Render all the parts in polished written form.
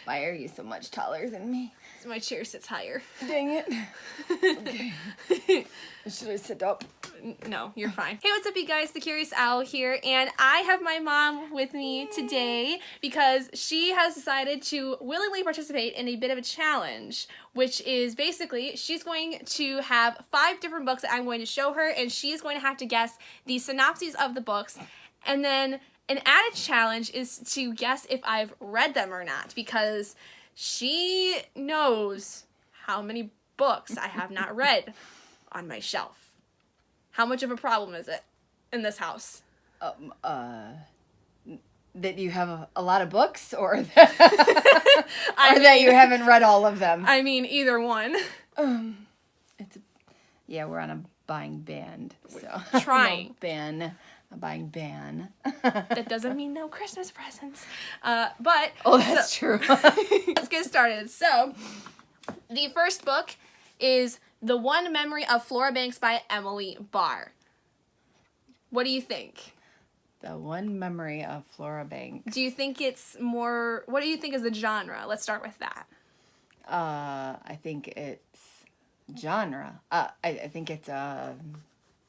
Why are you so much taller than me? So my chair sits higher. Dang it. Okay. Should I sit up? No, you're fine. Hey, what's up, you guys? The Curious Owl here, and I have my mom with me today because she has decided to willingly participate in a bit of a challenge, which is basically she's going to have 5 different books that I'm going to show her, and she's going to have to guess the synopses of the books, and then an added challenge is to guess if I've read them or not, because she knows how many books I have not read on my shelf. How much of a problem is it in this house? That you have a lot of books, or that you haven't read all of them? I mean, either one. We're on a buying ban, so Trying. A buying ban. That doesn't mean no Christmas presents. But that's true. Let's get started. So, the first book is The One Memory of Flora Banks by Emily Barr. What do you think? The One Memory of Flora Banks. Do you think it's more... What do you think is the genre? Let's start with that. I think it's genre. I think it's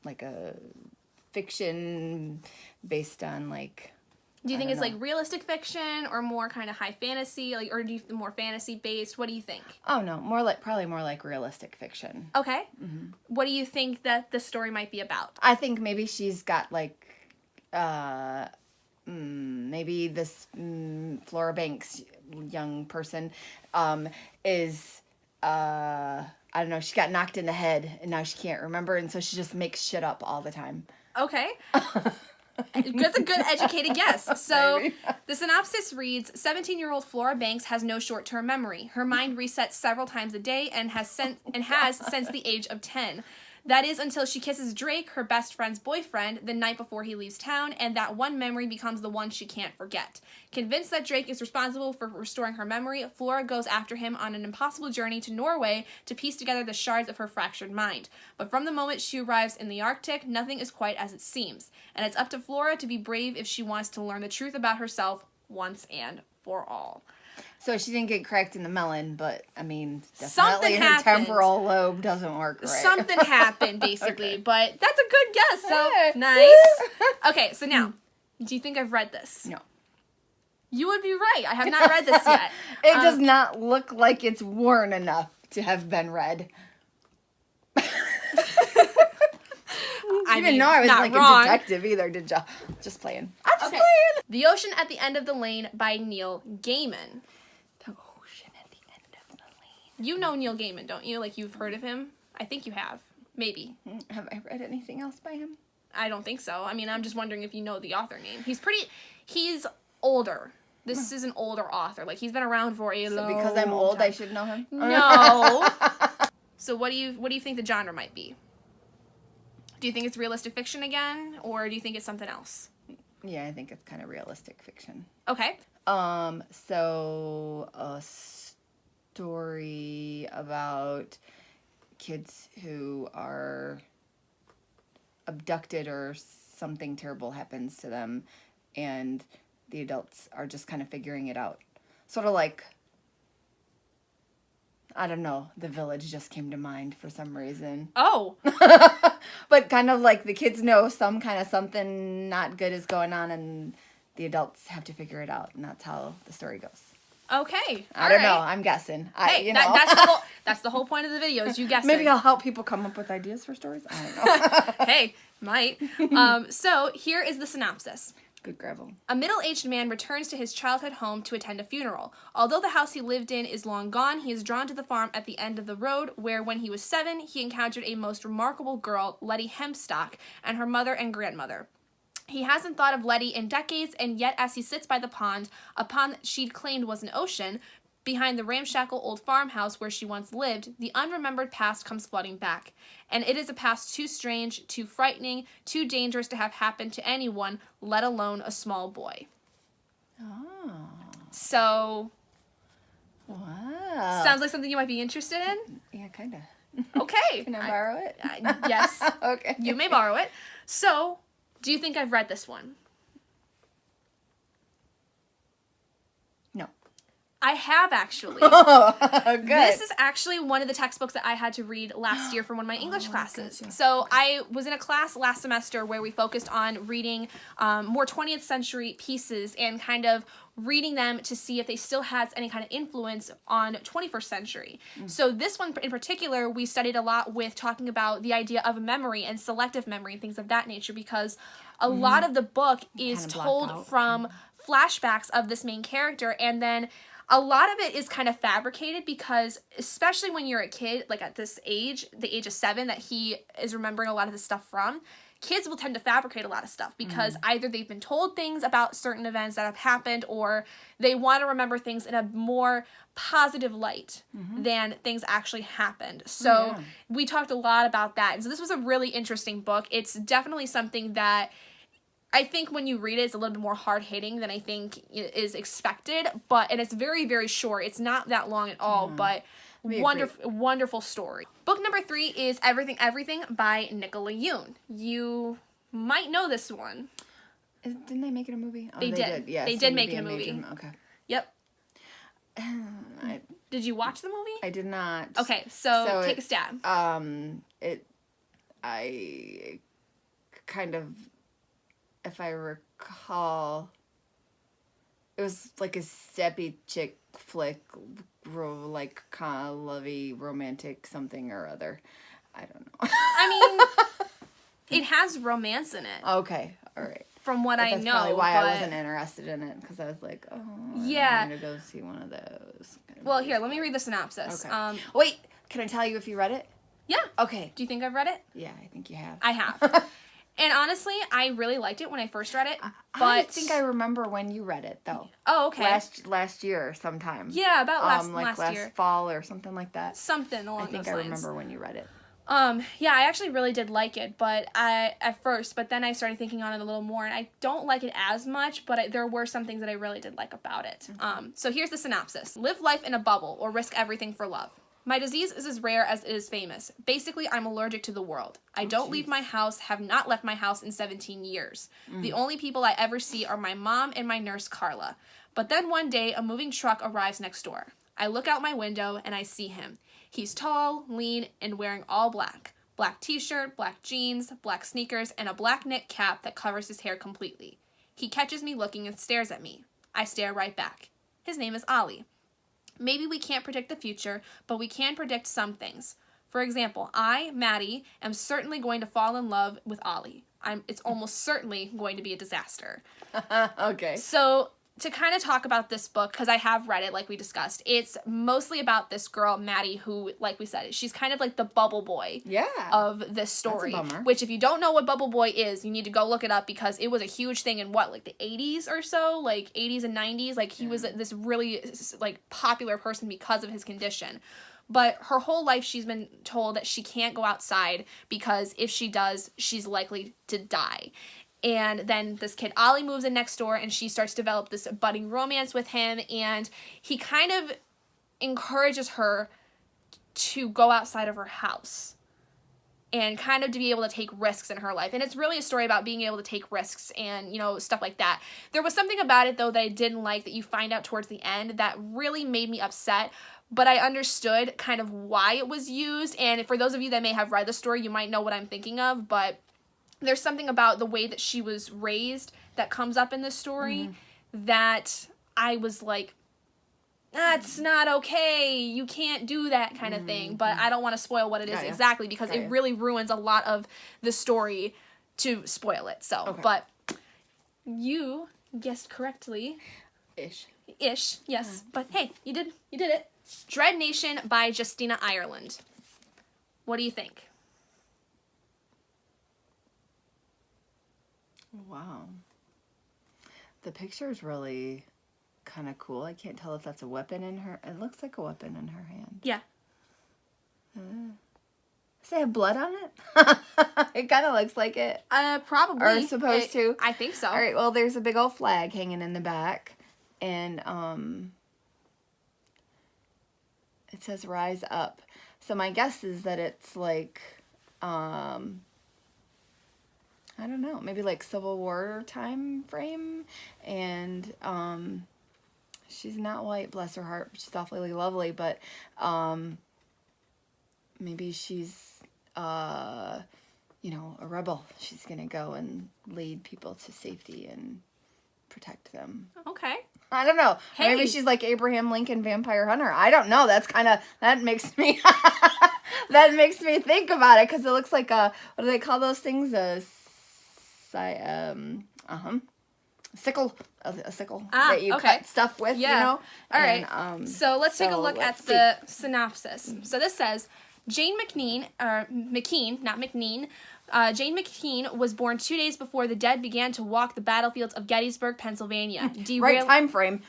like a fiction based on like... Do you think it's like realistic fiction or more kind of high fantasy, or do you more fantasy based? What do you think? Oh no, probably more like realistic fiction. Okay. Mm-hmm. What do you think that the story might be about? I think maybe she's got like, maybe this Flora Banks young person, is I don't know. She got knocked in the head and now she can't remember, and so she just makes shit up all the time. Okay. That's a good educated guess. So the synopsis reads, 17-year-old Flora Banks has no short-term memory. Her mind resets several times a day and has since the age of 10. That is until she kisses Drake, her best friend's boyfriend, the night before he leaves town, and that one memory becomes the one she can't forget. Convinced that Drake is responsible for restoring her memory, Flora goes after him on an impossible journey to Norway to piece together the shards of her fractured mind. But from the moment she arrives in the Arctic, nothing is quite as it seems. And it's up to Flora to be brave if she wants to learn the truth about herself once and for all. So she didn't get cracked in the melon, but, I mean, Something definitely her happened. temporal lobe doesn't work right. Something happened, basically, Okay. But that's a good guess, so Yeah. nice. Okay, so now, do you think I've read this? No. You would be right. I have not read this yet. It does not look like it's worn enough to have been read. I didn't know I was like wrong. a detective either, did ya? Just playing. I'm just Okay. playing. The Ocean at the End of the Lane by Neil Gaiman. The ocean at the end of the lane. You know Neil Gaiman, don't you? Like, you've heard of him? I think you have. Maybe. Have I read anything else by him? I don't think so. I mean, I'm just wondering if you know the author name. He's older. This is an older author. Like, he's been around for a long time. Because I'm old, I should know him? No. So what do you think the genre might be? Do you think it's realistic fiction again, or do you think it's something else? Yeah, I think it's kind of realistic fiction. Okay. So a story about kids who are abducted or something terrible happens to them, and the adults are just kind of figuring it out. Sort of like, I don't know, The Village just came to mind for some reason. Oh. But kind of like the kids know some kind of something not good is going on, and the adults have to figure it out, and that's how the story goes. Okay. I don't know. I'm guessing. Hey, that's the whole point of the video is you guessing. Maybe I'll help people come up with ideas for stories. I don't know. Hey, might. So here is the synopsis. Good gravel. A middle-aged man returns to his childhood home to attend a funeral. Although the house he lived in is long gone, he is drawn to the farm at the end of the road, where when he was 7, he encountered a most remarkable girl, Letty Hemstock, and her mother and grandmother. He hasn't thought of Letty in decades, and yet as he sits by the pond, a pond that she'd claimed was an ocean, behind the ramshackle old farmhouse where she once lived, the unremembered past comes flooding back. And it is a past too strange, too frightening, too dangerous to have happened to anyone, let alone a small boy. Oh. So, Wow. sounds like something you might be interested in? Yeah, kind of. Okay. Can I borrow it? Yes. Okay. You may borrow it. So, do you think I've read this one? No. I have actually. Good. This is actually one of the textbooks that I had to read last year for one of my English classes. Gotcha. So I was in a class last semester where we focused on reading more 20th century pieces and kind of reading them to see if they still had any kind of influence on 21st century. So this one in particular, we studied a lot with talking about the idea of memory and selective memory and things of that nature, because a lot of the book is Kinda blacked told out. from flashbacks of this main character, and then a lot of it is kind of fabricated because, especially when you're a kid, like at this age, the age of 7, that he is remembering a lot of this stuff from, kids will tend to fabricate a lot of stuff because either they've been told things about certain events that have happened, or they want to remember things in a more positive light than things actually happened. So we talked a lot about that. And so this was a really interesting book. It's definitely something that I think when you read it, it's a little bit more hard-hitting than I think is expected, and it's very, very short. It's not that long at all, but wonderful story. Book number 3 is Everything, Everything by Nicola Yoon. You might know this one. Didn't they make it a movie? Oh, They did. Yes, They did make it a movie. Okay. Yep. Did you watch the movie? I did not. Okay, so take a stab. I kind of, if I recall, it was like a steppy chick flick, like kind of lovey, romantic something or other. I don't know. I mean, it has romance in it. Okay, all right. From what I That's know, probably why but I wasn't interested in it, because I was like, oh, Yeah. I'm going to go see one of those. Well, here, let me read the synopsis. Okay. Wait, can I tell you if you read it? Yeah. Okay. Do you think I've read it? Yeah, I think you have. I have. And honestly, I really liked it when I first read it. But I think I remember when you read it, though. Oh, okay. Last year sometime. Yeah, about last year. Fall or something like that. Something along those lines. I think I remember when you read it. Yeah, I actually really did like it, but then I started thinking on it a little more, and I don't like it as much, but there were some things that I really did like about it. So here's the synopsis. Live life in a bubble or risk everything for love. My disease is as rare as it is famous. Basically, I'm allergic to the world. I don't leave my house, have not left my house in 17 years. The only people I ever see are my mom and my nurse, Carla. But then one day, a moving truck arrives next door. I look out my window and I see him. He's tall, lean, and wearing all black. Black t-shirt, black jeans, black sneakers, and a black knit cap that covers his hair completely. He catches me looking and stares at me. I stare right back. His name is Ali. Maybe we can't predict the future, but we can predict some things. For example, I, Maddie, am certainly going to fall in love with Ali. It's almost certainly going to be a disaster. Okay. So, to kind of talk about this book, because I have read it like we discussed, it's mostly about this girl, Maddie, who, like we said, she's kind of like the bubble boy of this story. That's a bummer. Which, if you don't know what bubble boy is, you need to go look it up, because it was a huge thing in like the 80s or so, like 80s and 90s. Like, he was this really like popular person because of his condition. But her whole life, she's been told that she can't go outside because if she does, she's likely to die. And then this kid, Ollie, moves in next door, and she starts to develop this budding romance with him, and he kind of encourages her to go outside of her house and kind of to be able to take risks in her life. And it's really a story about being able to take risks and, stuff like that. There was something about it, though, that I didn't like that you find out towards the end that really made me upset, but I understood kind of why it was used. And for those of you that may have read the story, you might know what I'm thinking of, but there's something about the way that she was raised that comes up in this story that I was like, that's not okay. You can't do that kind of thing. But I don't want to spoil what it is exactly, because it really ruins a lot of the story to spoil it. So, but you guessed correctly. Ish, yes. But hey, you did it. Dredd Nation by Justina Ireland. What do you think? Wow. The picture is really kind of cool. I can't tell if that's a weapon in her. It looks like a weapon in her hand. Yeah. Does it have blood on it? It kind of looks like it. Probably. Or supposed to. I think so. All right. Well, there's a big old flag hanging in the back, and it says "Rise Up." So my guess is that it's like I don't know, maybe like Civil War time frame, and she's not white, bless her heart. She's awfully lovely, but maybe she's a rebel. She's gonna go and lead people to safety and protect them. Okay. I don't know. Hey. Maybe she's like Abraham Lincoln Vampire Hunter. I don't know. That makes me that makes me think about it, because it looks like what do they call those things? Sickle. A sickle that you cut stuff with, All right. So let's take a look at the synopsis. So this says, Jane McKean, Jane McKean was born 2 days before the dead began to walk the battlefields of Gettysburg, Pennsylvania. Right time frame.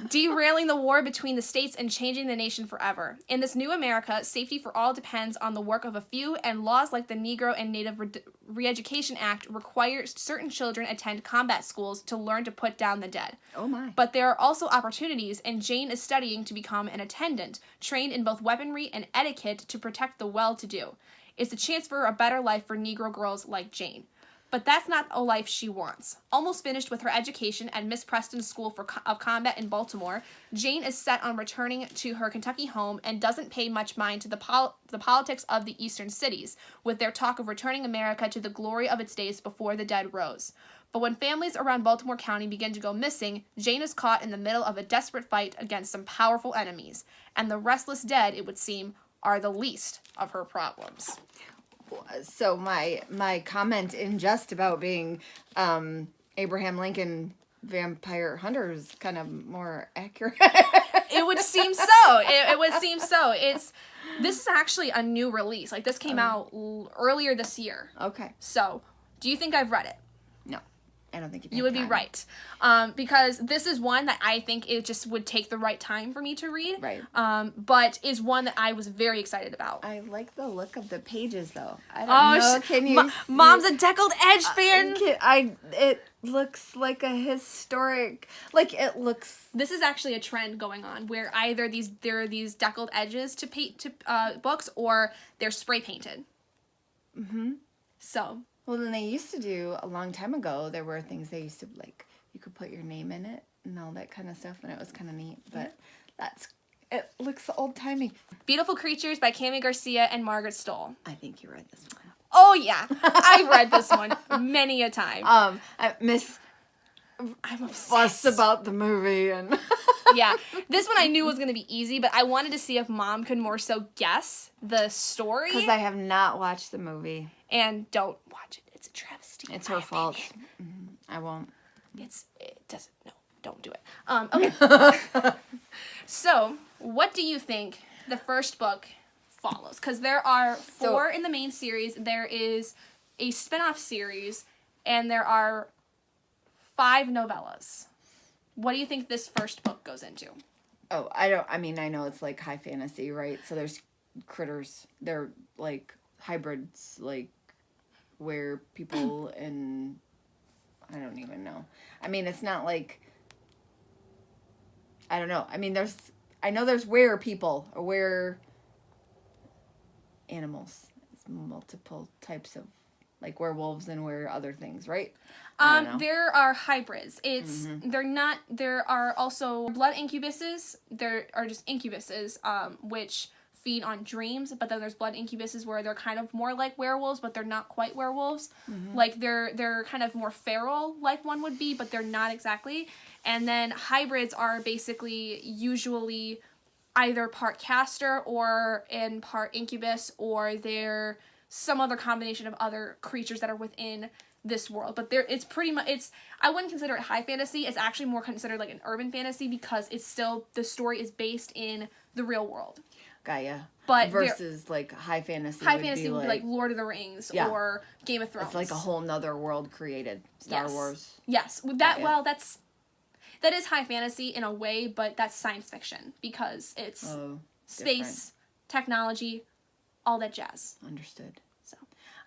Derailing the war between the states and changing the nation forever. In this new America, safety for all depends on the work of a few, and laws like the Negro and Native Re-Education Act require certain children attend combat schools to learn to put down the dead. Oh my. But there are also opportunities, and Jane is studying to become an attendant, trained in both weaponry and etiquette to protect the well-to-do. It's a chance for a better life for Negro girls like Jane. But that's not a life she wants. Almost finished with her education at Miss Preston's School of Combat in Baltimore, Jane is set on returning to her Kentucky home and doesn't pay much mind to the politics of the eastern cities, with their talk of returning America to the glory of its days before the dead rose. But when families around Baltimore County begin to go missing, Jane is caught in the middle of a desperate fight against some powerful enemies, and the restless dead, it would seem, are the least of her problems. So my comment in jest about being Abraham Lincoln Vampire Hunter is kind of more accurate. It would seem so. It would seem so. This is actually a new release. Like, this came out earlier this year. Okay. So, do you think I've read it? No, I don't think you would be right. Because this is one that I think it just would take the right time for me to read. Right. But is one that I was very excited about. I like the look of the pages, though. I don't know. Can you? Mom's a deckled edge fan. It looks like a historic. Like, it looks. This is actually a trend going on where either there are these deckled edges to books, or they're spray painted. Mm-hmm. So. Well, then they used to do, a long time ago, there were things they used to, like, you could put your name in it and all that kind of stuff, and it was kind of neat, but it looks old-timey. Beautiful Creatures by Cami Garcia and Margaret Stoll. I think you read this one. Oh, yeah. I've read this one many a time. I'm obsessed. Fuss about the movie, and... Yeah. This one I knew was going to be easy, but I wanted to see if Mom could more so guess the story. Because I have not watched the movie. And don't watch it. It's a travesty. It's her fault. I won't. Don't do it. Okay. So, what do you think the first book follows? Because there are 4 in the main series. There is a spin-off series, and there are 5 novellas. What do you think this first book goes into? Oh, I know it's like high fantasy, right? So there's critters. They're like hybrids, like where people and I don't even know. I mean, it's not like, I don't know. I mean, I know there's were people or were animals. It's multiple types of, like, werewolves and were other things, right? There are hybrids. There are also blood incubuses. There are just incubuses, which feed on dreams, but then there's blood incubuses where they're kind of more like werewolves, but they're not quite werewolves. Mm-hmm. Like, they're kind of more feral, like one would be, but they're not exactly. And then hybrids are basically usually either part castor or in part incubus, or they're some other combination of other creatures that are within this world. But I wouldn't consider it high fantasy. It's actually more considered like an urban fantasy, because it's still, the story is based in the real world. Gaia. But versus like high fantasy. High fantasy would be like Lord of the Rings or Game of Thrones. It's like a whole nother world created. Star Wars. Yes. That is high fantasy in a way, but that's science fiction, because it's space, technology, all that jazz. Understood. So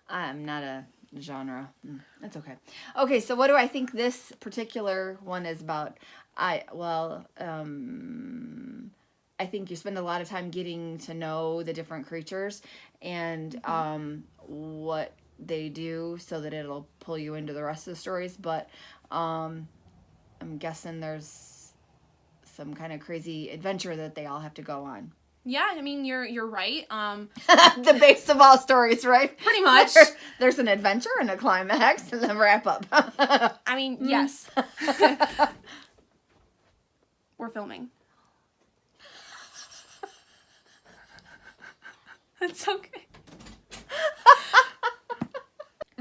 I'm not a genre. That's okay. Okay, so what do I think this particular one is about? I think you spend a lot of time getting to know the different creatures and what they do, so that it'll pull you into the rest of the stories. But I'm guessing there's some kind of crazy adventure that they all have to go on. Yeah, I mean, you're right. The base of all stories, right? Pretty much. There's an adventure and a climax and then wrap up. I mean, yes. We're filming. It's okay.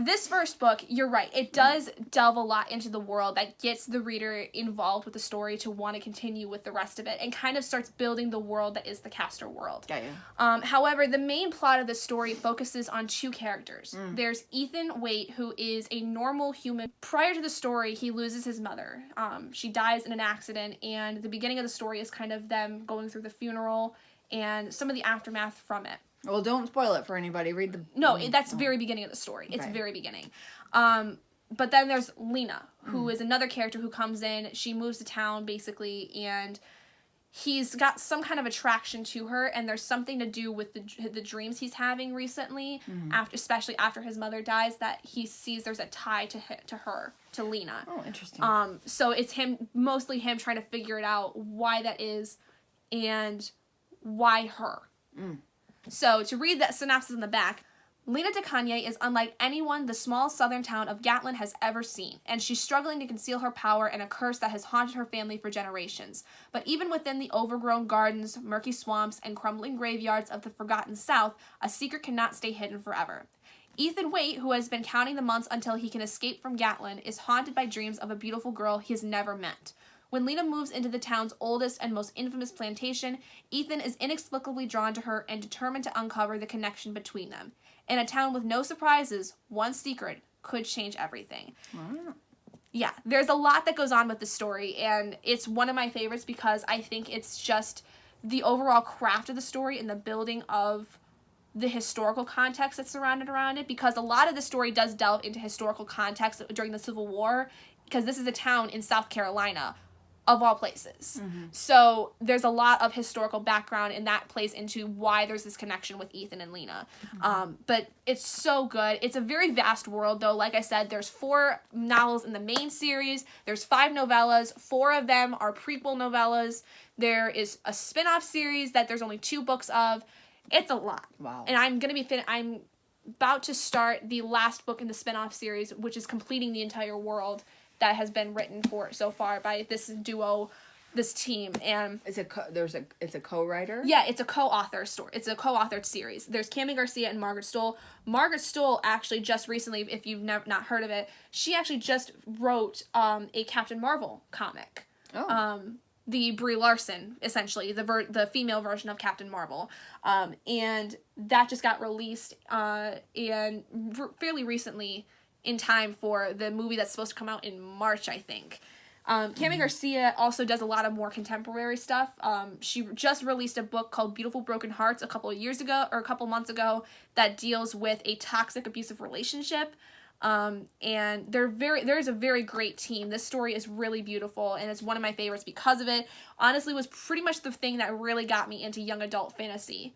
This first book, you're right. It does delve a lot into the world that gets the reader involved with the story to want to continue with the rest of it and kind of starts building the world that is the Castor world. Yeah. However, the main plot of the story focuses on two characters. There's Ethan Waite, who is a normal human. Prior to the story, he loses his mother. She dies in an accident, and the beginning of the story is kind of them going through the funeral and some of the aftermath from it. Well, don't spoil it for anybody. Read the... No, that's very beginning of the story. It's very beginning. But then there's Lena, who is another character who comes in. She moves to town, basically, and he's got some kind of attraction to her, and there's something to do with the dreams he's having recently, especially after his mother dies, that he sees there's a tie to her, to Lena. Oh, interesting. So it's mostly him trying to figure it out, why that is, and why her. So, to read that synopsis in the back, Lena de Kanye is unlike anyone the small southern town of Gatlin has ever seen, and she's struggling to conceal her power and a curse that has haunted her family for generations. But even within the overgrown gardens, murky swamps, and crumbling graveyards of the forgotten South, a secret cannot stay hidden forever. Ethan Waite, who has been counting the months until he can escape from Gatlin, is haunted by dreams of a beautiful girl he has never met. When Lena moves into the town's oldest and most infamous plantation, Ethan is inexplicably drawn to her and determined to uncover the connection between them. In a town with no surprises, one secret could change everything. Wow. Yeah, there's a lot that goes on with the story, and it's one of my favorites because I think it's just the overall craft of the story and the building of the historical context that's surrounded around it, because a lot of the story does delve into historical context during the Civil War, because this is a town in South Carolina, of all places. So there's a lot of historical background, and that plays into why there's this connection with Ethan and Lena. But it's so good. It's a very vast world, though. Like I said, there's 4 novels in the main series. There's 5 novellas. 4 of them are prequel novellas. There is a spin-off series that there's only 2 books of. It's a lot. Wow. And I'm about to start the last book in the spin-off series, which is completing the entire world that has been written for so far by this duo, this team. And it's a co-writer? Yeah, it's a co-author story. It's a co-authored series. There's Cami Garcia and Margaret Stoll. Margaret Stoll actually just recently, if you've not heard of it, she actually just wrote a Captain Marvel comic. Oh. The Brie Larson, essentially, the female version of Captain Marvel. And that just got released and fairly recently, in time for the movie that's supposed to come out in March, I think. Cami Garcia also does a lot of more contemporary stuff. She just released a book called Beautiful Broken Hearts a couple months ago that deals with a toxic, abusive relationship. And there is a very great team. This story is really beautiful, and it's one of my favorites because of it. Honestly, it was pretty much the thing that really got me into young adult fantasy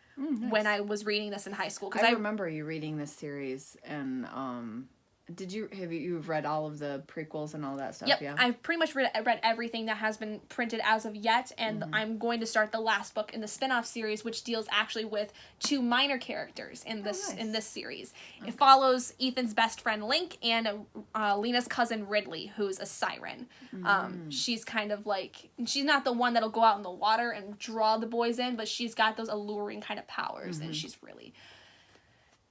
when I was reading this in high school. Because I remember you reading this series, and have you read all of the prequels and all that stuff? Yep, yeah. I've pretty much read everything that has been printed as of yet, and I'm going to start the last book in the spin-off series, which deals actually with 2 minor characters in this series. Okay. It follows Ethan's best friend Link and Lena's cousin Ridley, who's a siren. She's kind of like, she's not the one that'll go out in the water and draw the boys in, but she's got those alluring kind of powers, and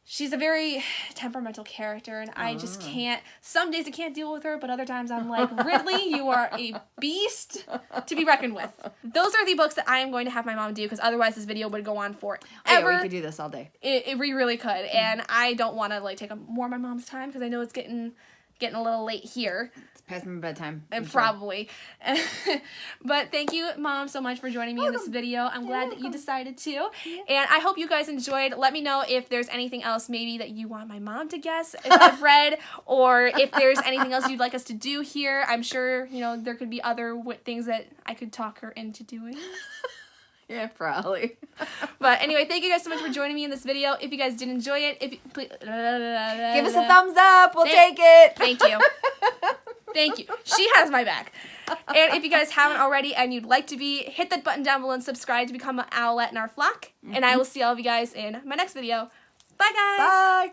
she's a very temperamental character, and I just can't... Some days I can't deal with her, but other times I'm like, Ridley, you are a beast to be reckoned with. Those are the books that I am going to have my mom do, because otherwise this video would go on forever. Yeah, we could do this all day. We really could, and I don't want to take up more of my mom's time, because I know it's getting a little late here. It's past my bedtime. Probably. But thank you, Mom, so much for joining me in this video. I'm glad that you decided to. Yeah. And I hope you guys enjoyed. Let me know if there's anything else maybe that you want my mom to guess if I've read, or if there's anything else you'd like us to do here. I'm sure, there could be other things that I could talk her into doing. Yeah, probably. But anyway, thank you guys so much for joining me in this video. If you guys did enjoy it, please give us a thumbs up. We'll take it. Thank you. Thank you. She has my back. And if you guys haven't already and you'd like to be, hit that button down below and subscribe to become an owlet in our flock. And I will see all of you guys in my next video. Bye, guys. Bye.